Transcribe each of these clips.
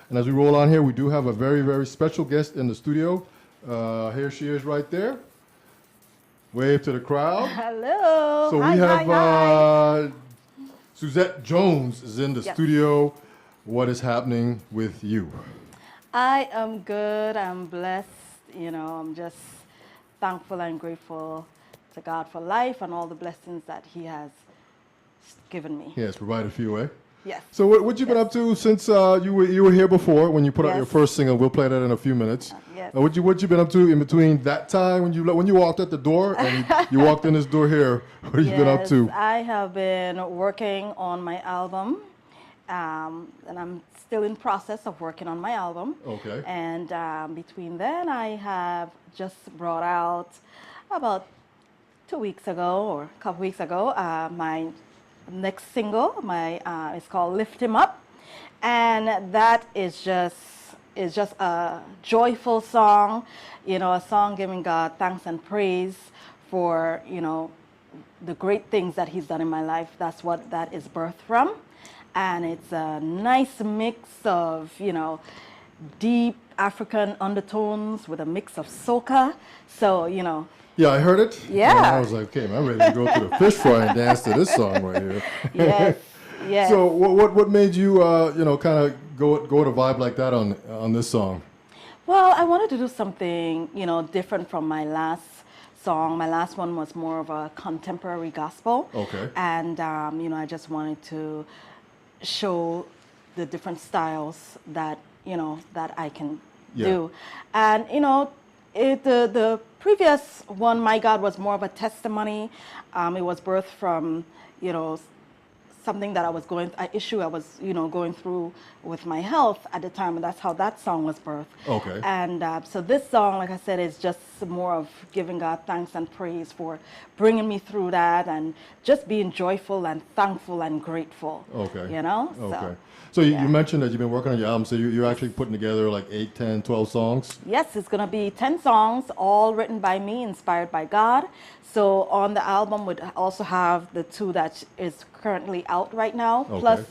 And as we roll on here, we do have a very, very special guest in the studio. Here she is right there. Wave to the crowd. Hello. So hi, we have hi. Suzette Jones is in the studio. What is happening with you? I am good. I'm blessed. You know, I'm just thankful and grateful to God for life and all the blessings that He has given me. Yes, provide a few, eh? Yes. So what you been up to since you were here before when you put out your first single? We'll play that in a few minutes. Yes. What you been up to in between that time when you walked out the door and you walked in this door here? What have you been up to? I have been working on my album, and I'm still in process of working on my album. Okay. And between then, I have just brought out about 2 weeks ago or a couple weeks ago my next single. It's called "Lift Him Up," and that is just a joyful song, you know, a song giving God thanks and praise for, you know, the great things that He's done in my life. That's what that is birthed from. And it's a nice mix of, you know, deep African undertones with a mix of soca. So, you know. Yeah, I heard it. Yeah. And I was like, okay, I'm ready to go to the fish fry and dance to this song right here. Yes. Yes. So what made you, you know, kind of go to vibe like that on this song? Well, I wanted to do something, you know, different from my last song. My last one was more of a contemporary gospel. Okay. And, you know, I just wanted to show the different styles that, you know, that I can do. And, you know, the previous one, My God, was more of a testimony. It was birthed from, you know, something that an issue I was, you know, going through with my health at the time, and that's how that song was birthed. Okay. And so this song, like I said, is just more of giving God thanks and praise for bringing me through that, and just being joyful and thankful and grateful. Okay. You know? Okay. So you mentioned that you've been working on your album, so you're actually putting together like 8, 10, 12 songs? Yes, it's going to be 10 songs, all written by me, inspired by God. So on the album would also have the 2 that is currently out right now, plus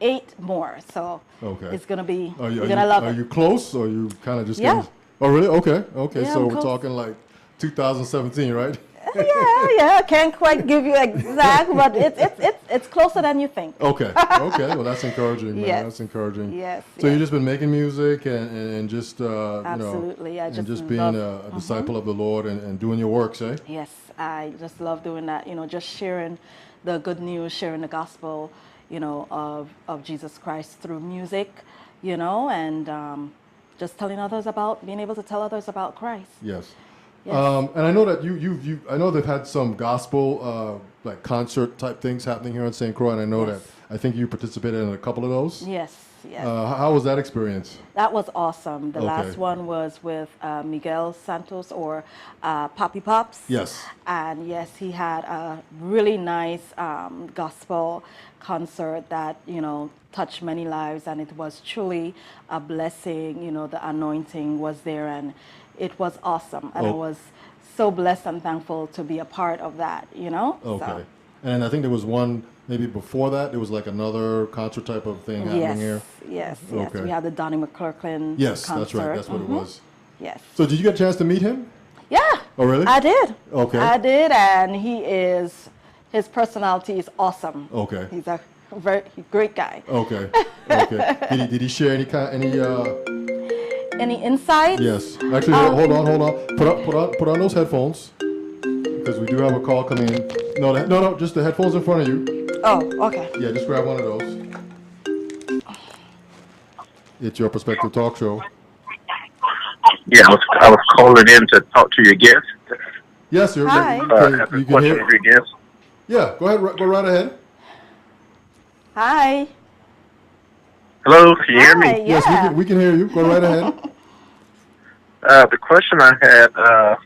8 more. So it's going to be, you're going to love it. Are you close, or you kind of just Yeah. Oh, really? Okay. Okay. Yeah, so I'm we're close. talking like 2017, right? Yeah, I can't quite give you exact, but it's closer than you think. Okay. Okay. Well, that's encouraging, man. Yes. That's encouraging. Yes. So you've just been making music and just Absolutely. you know, I and just just being a disciple of the Lord and doing your works, eh? Yes, I just love doing that. You know, just sharing the good news, sharing the gospel, you know, of Jesus Christ through music, you know, and just telling others being able to tell others about Christ. Yes. Yes. And I know that I know they've had some gospel like concert type things happening here in St. Croix, and I know that I think you participated in a couple of those. Yes, yes. How was that experience? That was awesome. The last one was with Miguel Santos, or Poppy Pops. Yes. And yes, he had a really nice gospel concert that, you know, touched many lives, and it was truly a blessing. You know, the anointing was there, and it was awesome. And I was so blessed and thankful to be a part of that, you know? Okay. So. And I think there was one maybe before that. There was like another concert type of thing happening here. Yes. Okay. We had the Donnie McClurkin Yes, concert. that's right. That's what it was. Yes. So did you get a chance to meet him? Yeah. Oh, really? I did. Okay. I did, and his personality is awesome. Okay. He's a very great guy. Okay. Okay. Did he share Any insights? Yes. Actually, hold on. Put on those headphones, because we do have a call coming in. No, just the headphones in front of you. Oh, okay. Yeah, just grab one of those. It's your Perspective Talk Show. Yeah, I was calling in to talk to your guest. Yes, you're Hi. you Have can a question hear. of your guest. Yeah, go ahead. Go right ahead. Hi. Hello, can you hear Hi, me? yeah. Yes, we can hear you. Go right ahead. The question I had,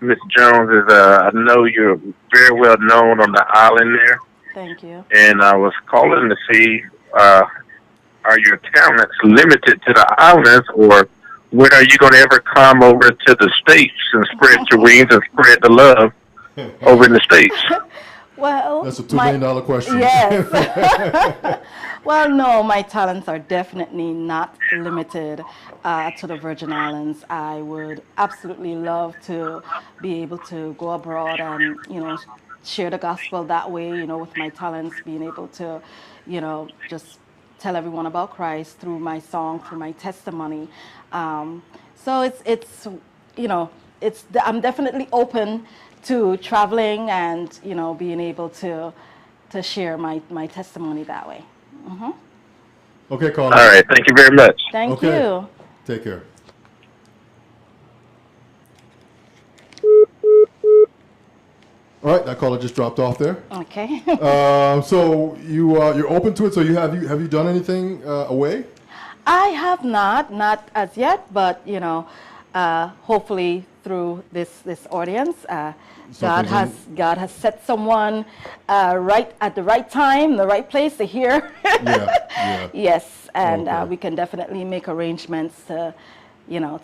Ms. Jones, is I know you're very well known on the island there, Thank you. and I was calling to see, are your talents limited to the islands, or when are you going to ever come over to the States and spread your wings and spread the love over in the States? Well, That's a $2 million question. Yes. Well, no, my talents are definitely not limited to the Virgin Islands. I would absolutely love to be able to go abroad and, share the gospel that way, with my talents, being able to, just tell everyone about Christ through my song, through my testimony. So you know, I'm definitely open to traveling and, being able to share my testimony that way. Okay, Carla. All right. Thank you very much. Thank Okay. you. Take care. All right, that caller just dropped off there. Okay. So you're open to it. So have you done anything away? I have not as yet, but hopefully through this audience, God has set someone right at the right time, the right place to hear. Yeah. Yes, and Okay. we can definitely make arrangements to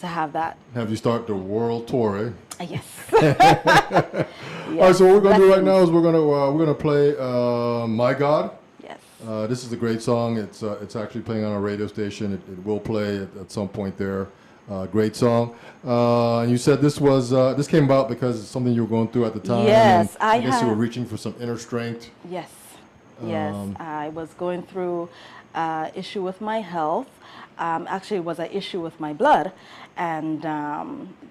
have that. Have you start the world tour? Eh? Yes. All right. So what we're gonna do right now is we're gonna play "My God." Yes. This is a great song. It's actually playing on our radio station. It will play at some point there. Great song. And you said this came about because it's something you were going through at the time. Yes, and I guess you were reaching for some inner strength. Yes. Yes. I was going through issue with my health. Actually, it was an issue with my blood, and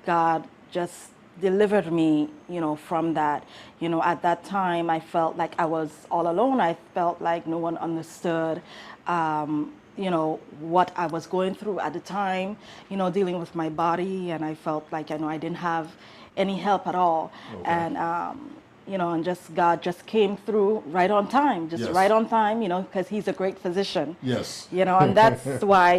God just delivered me, from that. At that time, I felt like I was all alone. I felt like no one understood, what I was going through at the time, dealing with my body, and I felt like, I didn't have any help at all. Okay. And, and just God just came through right on time, Yes. right on time, because He's a great physician. Yes. And that's why,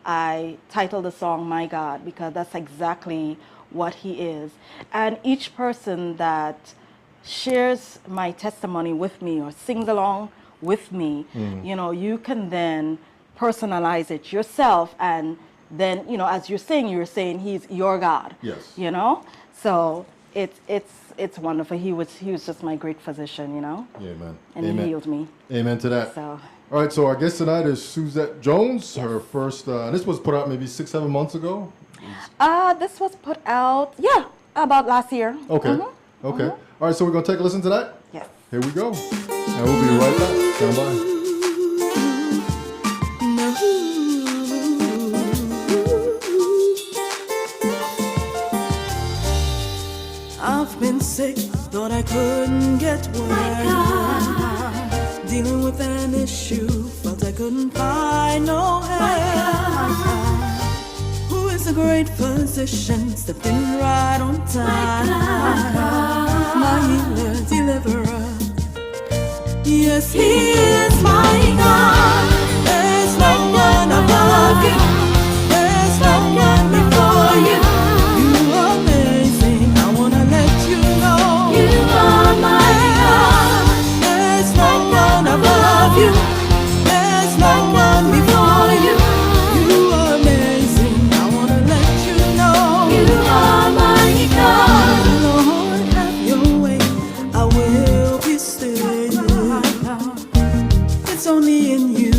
I titled the song My God, because that's exactly what He is. And each person that shares my testimony with me or sings along with me, you can then personalize it yourself. And then, as you're saying He's your God. Yes. So it's wonderful. He was just my great physician, Yeah, man. and Amen. He healed me. Amen to that. So All right, so our guest tonight is Suzette Jones. Her first, this was put out maybe 6-7 months ago. this was put out, about last year. Okay. Okay. All right, so we're gonna take a listen to that. Yes. Here we go, and we'll be right back. Stand by. I've been sick, thought I couldn't get well. Dealing with an issue, felt I couldn't find no help. Who is a great physician, stepped in right on time. My healer, deliverer. Yes, He is my God. There's no one above you. There's no one before you. You are amazing. I wanna let you know you are my God. There's no one above you. There's no one before you. You are amazing. I wanna let you know you are my God. Lord, have your way. I will be still. It's only in you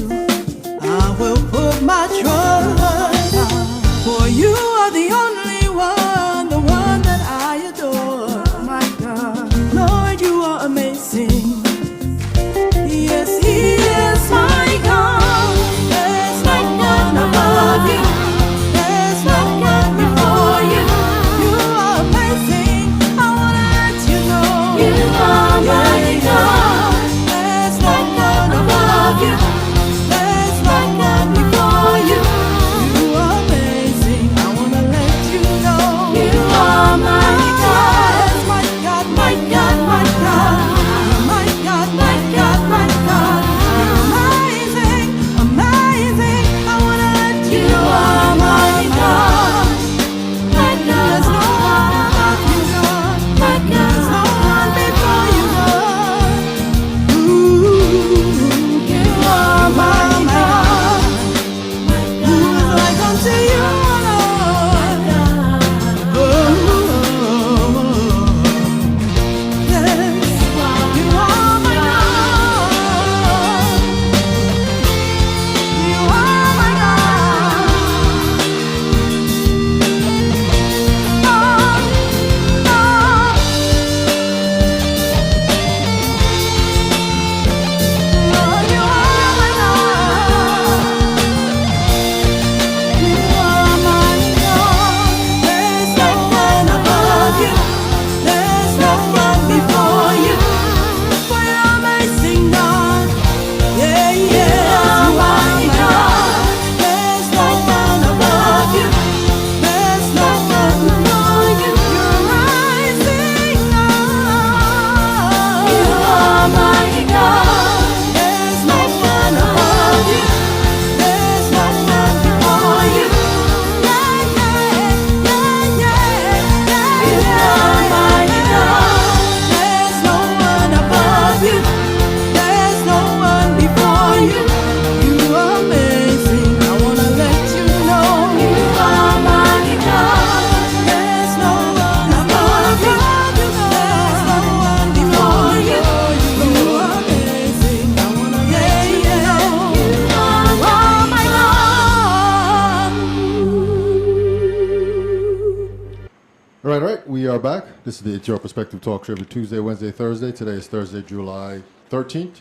Right. We are back. This is the It's Your Perspective Talk Show every Tuesday, Wednesday, Thursday. Today is Thursday, July 13th,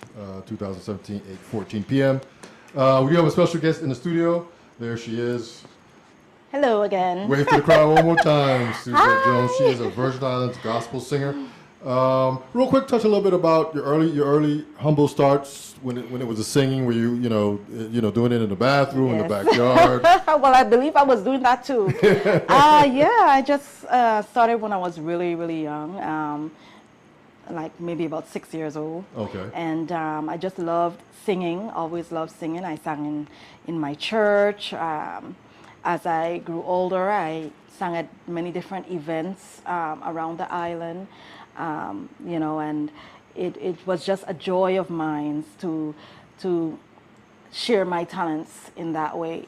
2017, 8:14 p.m. We do have a special guest in the studio. There she is. Hello again. Wave to the crowd one more time. Suzette Jones. She is a Virgin Islands gospel singer. Real quick, touch a little bit about your early humble starts when it was a singing. Were you doing it in the bathroom, in the backyard? Well, I believe I was doing that too. I just started when I was really, really young, like maybe about 6 years old. Okay. And I just loved singing. Always loved singing. I sang in my church. As I grew older, I sang at many different events around the island. And it was just a joy of mine to share my talents in that way,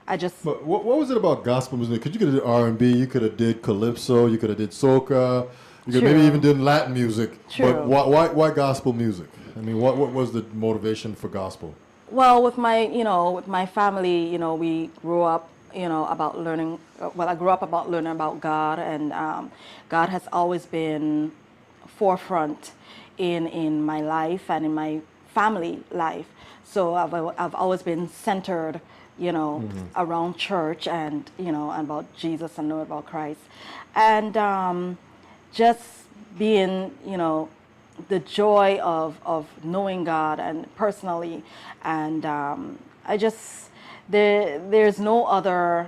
I just... But what was it about gospel music? Because you could have did R&B, you could have did calypso, you could have did soca, you could maybe even did Latin music. True. But why gospel music? I mean, what was the motivation for gospel? Well, with my family, we grew up, about learning. Well, I grew up about learning about God, and God has always been forefront in my life and in my family life. So I've always been centered, around church and about Jesus and knowing about Christ, and just being, the joy of knowing God and personally, and I just there's no other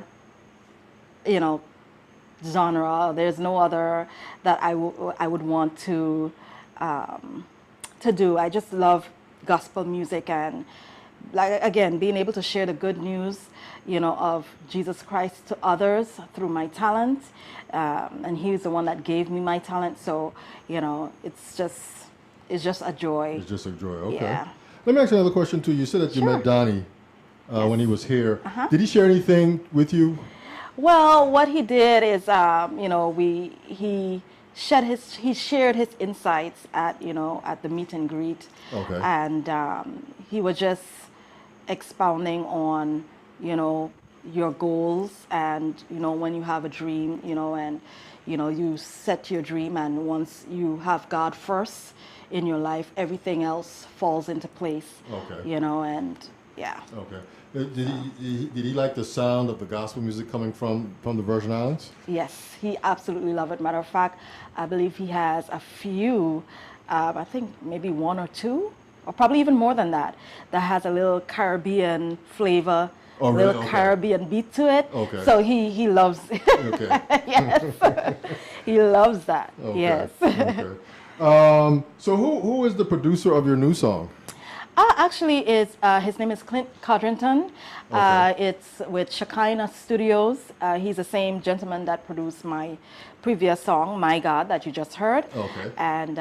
genre. There's no other that I would want to do. I just love gospel music, and like again being able to share the good news of Jesus Christ to others through my talent, and he's the one that gave me my talent, so it's just a joy. It's just a joy. Okay. Yeah. Let me ask you another question too. You said that you met Donnie when he was here. Did he share anything with you? Well, what he did is, he shared his insights at the meet and greet. Okay. And he was just expounding on your goals, and when you have a dream, and you set your dream, and once you have God first in your life, everything else falls into place. Okay. And yeah. Okay. Did he like the sound of the gospel music coming from the Virgin Islands? Yes, he absolutely loved it. Matter of fact, I believe he has a few, I think maybe one or two, or probably even more than that has a little Caribbean flavor, oh, really? little Caribbean beat to it. Okay. So he loves it. Okay. Yes. He loves that. Okay. Yes. Okay. So who is the producer of your new song? Actually, his name is Clint Codrington. Okay. It's with Shekinah Studios. He's the same gentleman that produced my previous song, My God, that you just heard. Okay. And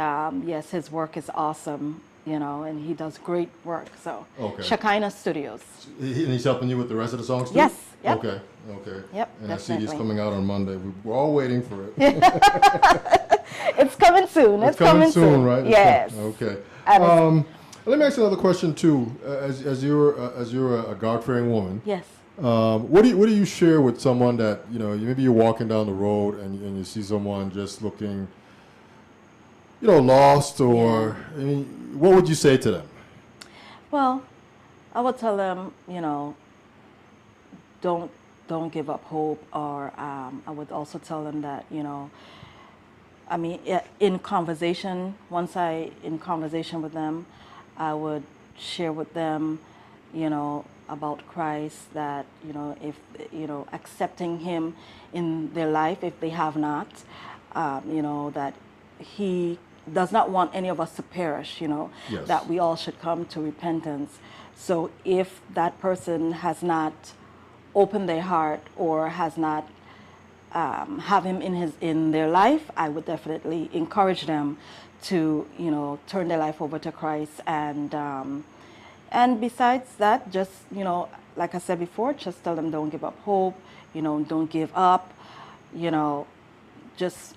yes, his work is awesome, and he does great work. So Okay. Shekinah Studios. And he's helping you with the rest of the songs too? Yes. Yep. Okay. Okay. Yep, And that CD is definitely. coming out on Monday. We're all waiting for it. It's coming soon. It's coming soon, right? It's Yes. okay. And Let me ask you another question too. As you're a God-fearing woman, yes. what do you share with someone that maybe you're walking down the road and you see someone just looking, lost, or I mean, what would you say to them? Well, I would tell them, don't give up hope, or I would also tell them that, in conversation with them, I would share with them, about Christ, that, if, accepting him in their life, if they have not, that he does not want any of us to perish, Yes. that we all should come to repentance. So if that person has not opened their heart or has not have him in their life, I would definitely encourage them to turn their life over to Christ, and besides that, just like I said before, just tell them don't give up hope, don't give up, just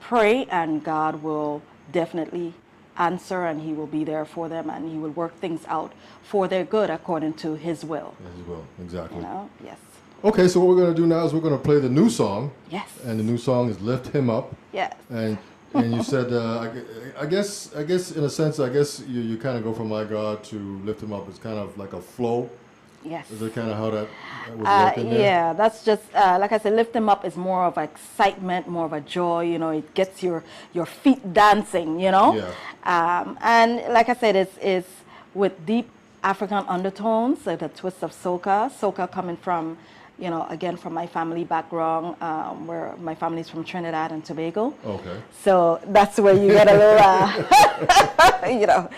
pray, and God will definitely answer, and He will be there for them, and He will work things out for their good according to His will. As well, exactly. You know, yes. Okay, so what we're going to do now is we're going to play the new song. Yes. And the new song is "Lift Him Up." Yes. And you said, I guess in a sense, you kind of go from "My God" to "Lift Him Up." It's kind of like a flow. Yes. Is that kind of how that was working there? Yeah, that's just like I said. Lift them up is more of excitement, more of a joy. You know, it gets your feet dancing. You know. Yeah. And like I said, it's with deep African undertones, like the twist of soca. Soca coming from, you know, again from my family background, where my family's from Trinidad and Tobago. Okay. So that's where you get a little, you know.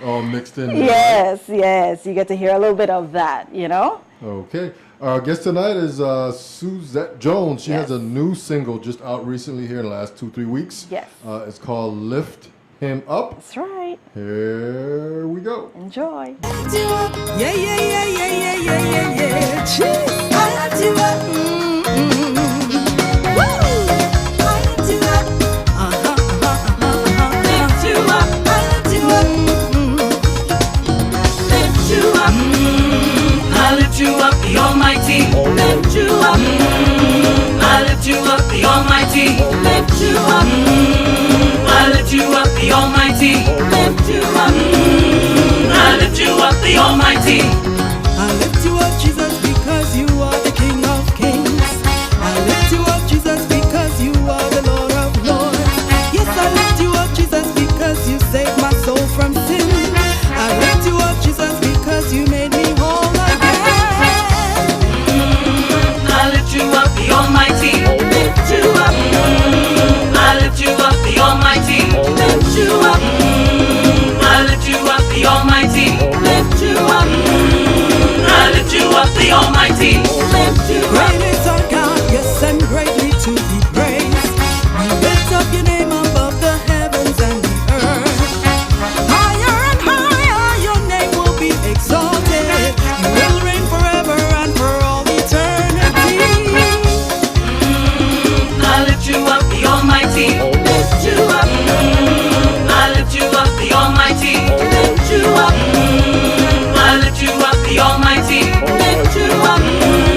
All mixed in there. Yes, yes. You get to hear a little bit of that, you know. Okay. Our guest tonight is Suzette Jones. She has a new single just out recently here in the last 2-3 weeks. Yes. It's called "Lift Him Up." That's right. Here we go. Enjoy. Yeah, yeah, yeah, yeah, yeah, yeah, yeah, yeah. Cheers. I lift you up. Woo! I lift you up. Lift you up. I lift you up. Lift you up. I lift you up, the Almighty. Lift you up. I lift you up, the Almighty. Lift you up. I lift you up, the Almighty. Lift you up. I lift you up, the Almighty. I lift you up, Jesus, because you are the King of Kings. I lift you up, Jesus, because you are the Lord of Lords. Yes, I lift you up, Jesus, because you saved my soul from sin. I lift you up, Jesus, because you made me whole again. I lift you up, the Almighty. Lift you up. I lift you up, the Almighty. Lift you up. I lift you up, the Almighty. Lift you up. I lift you up, the Almighty. Lift you up. Great is our God, yes, and greatly to be praised. We lift up your name above the heavens and the earth. Higher and higher, your name will be exalted. You will reign forever and for all eternity. I lift you up, the Almighty. Lift you up. I lift you up, the Almighty. Lift you up. I lift you up, the Almighty. Lift you up.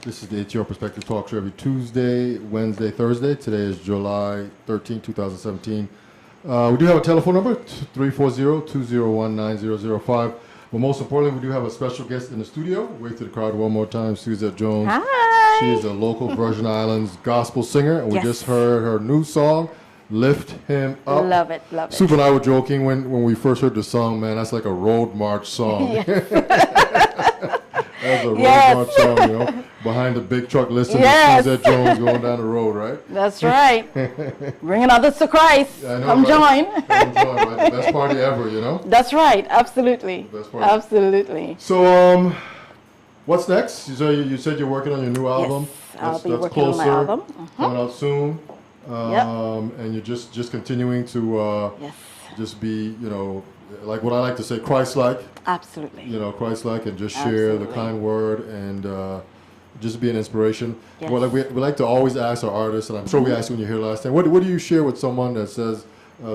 This is the It's Your Perspective Talk Show every Tuesday, Wednesday, Thursday. Today is July 13, 2017. We do have a telephone number, 340-201-9005. But most importantly, we do have a special guest in the studio. Wave to the crowd one more time, Suzette Jones. Hi. She is a local Virgin Islands gospel singer, and we Yes. just heard her new song, Lift Him Up. Love it, love it. Super and I were joking when we first heard the song, man, that's like a road march song. That's a road Yes. march song, you know, behind the big truck listening Yes. to Suzette Jones going down the road, right? That's right. Bringing others to Christ. I know, Come right? join. Come join, right? The best party ever, you know? That's right. Absolutely. Best part. Absolutely. So, what's next? You said you're working on your new album. Yes, I'll be working on my album. Coming out soon. And you're just continuing to Yes. just be, you know, like what I like to say, Christ-like. Absolutely. You know, Christ-like, and just share the Absolutely. kind word and just be an inspiration. Yes. Well, like we like to always ask our artists, and I'm sure we asked you when you were here last time, what do you share with someone that says,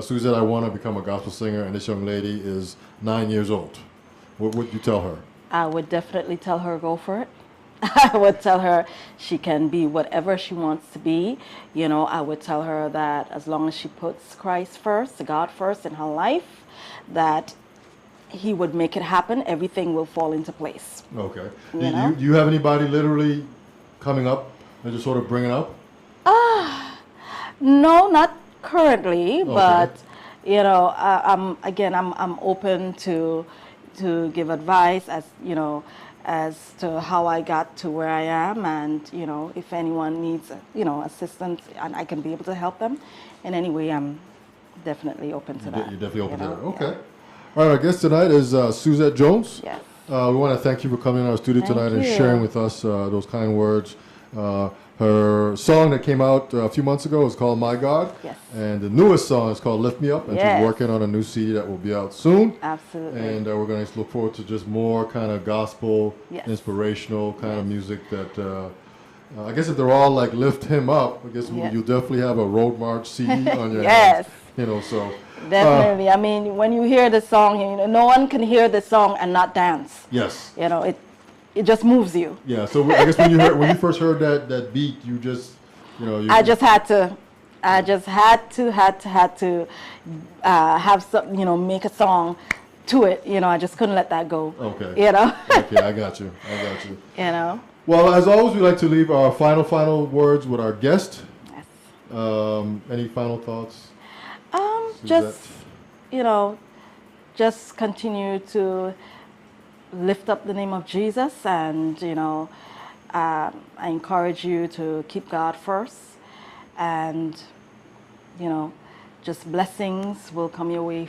Suzette, I want to become a gospel singer, and this young lady is 9 years old? What would you tell her? I would definitely tell her go for it. I would tell her she can be whatever she wants to be. You know, I would tell her that as long as she puts Christ first, God first in her life, that He would make it happen. Everything will fall into place. Okay. You Do know? you have anybody literally coming up and just sort of bringing up? No, not currently, but you know, I'm open to give advice as you know, as to how I got to where I am, and you know, if anyone needs assistance and I can be able to help them in any way, I'm definitely open to that. You're definitely open you to know? that. Okay. All right. Our guest tonight is Suzette Jones. Yes. We want to thank you for coming in our studio Thank tonight and you. sharing with us those kind words. Her song that came out a few months ago is called My God. Yes. And the newest song is called Lift Me Up. And Yes. she's working on a new CD that will be out soon. Absolutely. And we're going to look forward to just more kind of gospel, Yes. inspirational kind of music that, I guess if they're all like Lift Him Up, I guess Yeah. you'll definitely have a Road March CD on your Yes. hands. You know, so. Definitely. I mean, when you hear the song, you know, no one can hear the song and not dance. Yes. You know, it just moves you. Yeah, so I guess when you first heard that beat, you just, you know, I just had to have some, you know, make a song to it. You know, I just couldn't let that go. Okay. You know. Okay, I got you. You know. Well, as always, we like to leave our final words with our guest. Yes. Any final thoughts? Just, Suzette? you know, just continue to lift up the name of Jesus, and you know, I encourage you to keep God first, and you know, just blessings will come your way.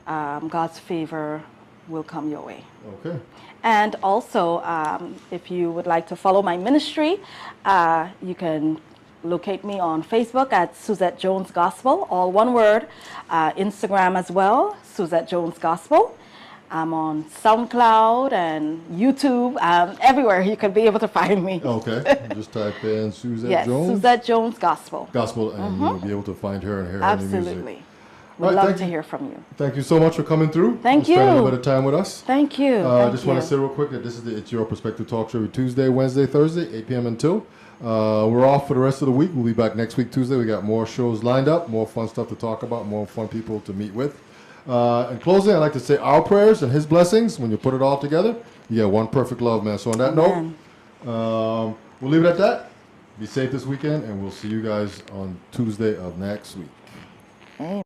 God's favor will come your way. Okay. And also, if you would like to follow my ministry, you can locate me on Facebook at Suzette Jones Gospel, all one word. Instagram as well, Suzette Jones Gospel. I'm on SoundCloud and YouTube, everywhere you can be able to find me. Okay. Just type in Suzette Yes, Jones Suzette Jones Gospel. Gospel, and you'll be able to find her and hear her new music. Absolutely. All Would right, love thank to you. hear from you. Thank you so much for coming through. Thank and spending a you. little bit of time with us. Thank you. I just want to say real quick that this is It's Your Perspective Talk Show every Tuesday, Wednesday, Thursday, 8 p.m. until. We're off for the rest of the week. We'll be back next week, Tuesday. We got more shows lined up, more fun stuff to talk about, more fun people to meet with. In closing, I'd like to say our prayers and His blessings. When you put it all together, you get one perfect love, man. So on that Amen. note, we'll leave it at that. Be safe this weekend, and we'll see you guys on Tuesday of next week. Amen.